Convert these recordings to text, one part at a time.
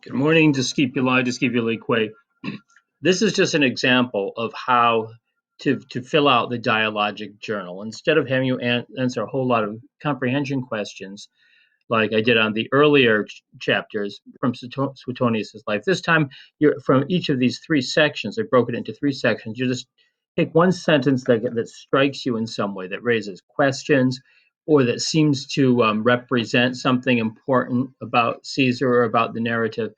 Good morning, Discipuli This is just an example of how to fill out the Dialogic journal. Instead of having you answer a whole lot of comprehension questions, like I did on the earlier chapters from Suetonius' life, this time you're from each of these three sections. I broke it into three sections. You just take one sentence that strikes you in some way, that raises questions, or that seems to represent something important about Caesar or about the narrative,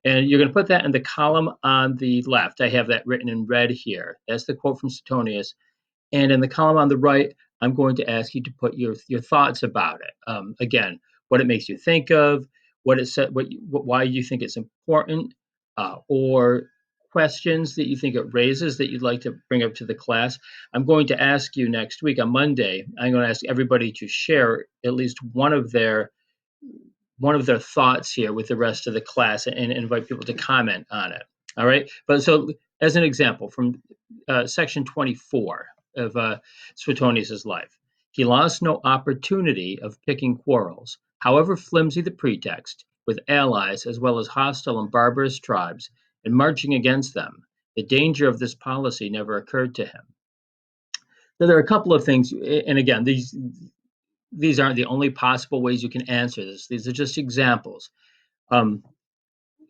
and you're going to put that in the column on the left. I have that written in red here. That's the quote from Suetonius. And in the column on the right, I'm going to ask you to put your thoughts about it. Again, what it makes you think of, what it said, why you think it's important, or questions that you think it raises that you'd like to bring up to the class. I'm going to ask you next week on Monday. I'm going to ask everybody to share at least one of their thoughts here with the rest of the class and invite people to comment on it. All right. But so, as an example, from section 24 of Suetonius's life, he lost no opportunity of picking quarrels, however flimsy the pretext, with allies as well as hostile and barbarous tribes, and marching against them. The danger of this policy never occurred to him. So there are a couple of things, and again, these aren't the only possible ways you can answer this. These are just examples. Um,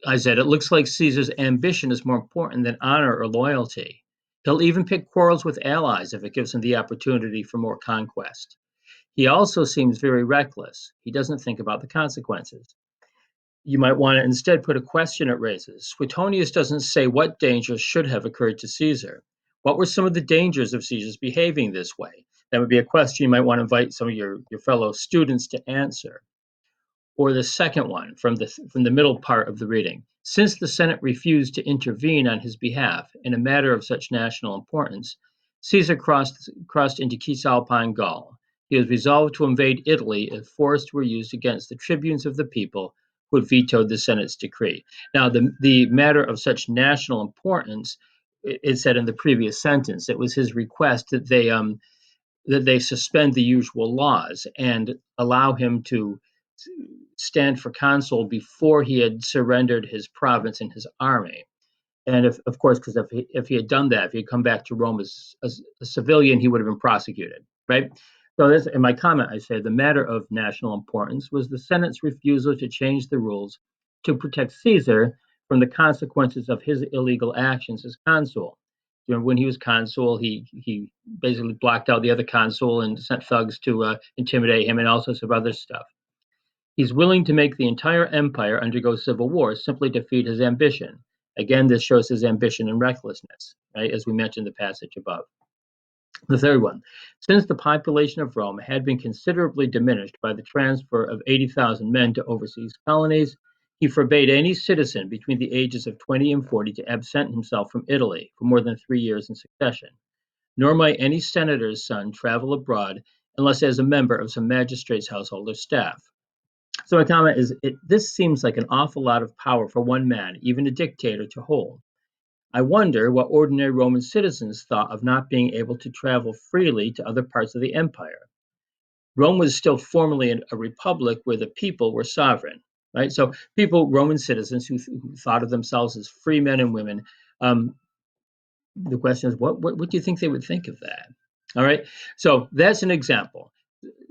I said, it looks like Caesar's ambition is more important than honor or loyalty. He'll even pick quarrels with allies if it gives him the opportunity for more conquest. He also seems very reckless. He doesn't think about the consequences. You might want to instead put a question it raises. Suetonius doesn't say what dangers should have occurred to Caesar. What were some of the dangers of Caesar's behaving this way? That would be a question you might want to invite some of your fellow students to answer. Or the second one from the middle part of the reading. Since the Senate refused to intervene on his behalf in a matter of such national importance, Caesar crossed into Cisalpine Gaul. He was resolved to invade Italy if force were used against the tribunes of the people who had vetoed the Senate's decree. Now, the matter of such national importance is said in the previous sentence. It was his request that they suspend the usual laws and allow him to stand for consul before he had surrendered his province and his army. And of course, because if he had done that, if he had come back to Rome as a civilian, he would have been prosecuted, right? So this, in my comment, I say the matter of national importance was the Senate's refusal to change the rules to protect Caesar from the consequences of his illegal actions as consul. When he was consul, he basically blocked out the other consul and sent thugs to intimidate him and also some other stuff. He's willing to make the entire empire undergo civil war simply to feed his ambition. Again, this shows his ambition and recklessness, right, as we mentioned in the passage above. The third one, since the population of Rome had been considerably diminished by the transfer of 80,000 men to overseas colonies, he forbade any citizen between the ages of 20 and 40 to absent himself from Italy for more than 3 years in succession. Nor might any senator's son travel abroad unless as a member of some magistrate's household or staff. So my comment is, this seems like an awful lot of power for one man, even a dictator, to hold. I wonder what ordinary Roman citizens thought of not being able to travel freely to other parts of the empire. Rome was still formally a republic where the people were sovereign, right? So Roman citizens who thought of themselves as free men and women, the question is, what do you think they would think of that? All right, so that's an example.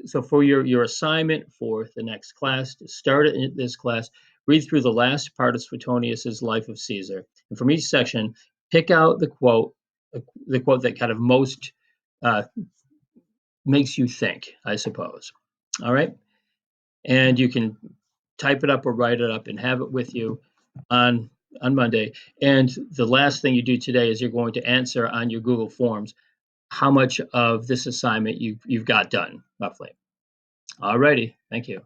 So for your assignment for the next class, to start this class, read through the last part of Suetonius's Life of Caesar, and from each section, pick out the quote that kind of most uh, makes you think, I suppose. All right, and you can type it up or write it up and have it with you on Monday. And the last thing you do today is you're going to answer on your Google Forms how much of this assignment you've got done, roughly. All righty. Thank you.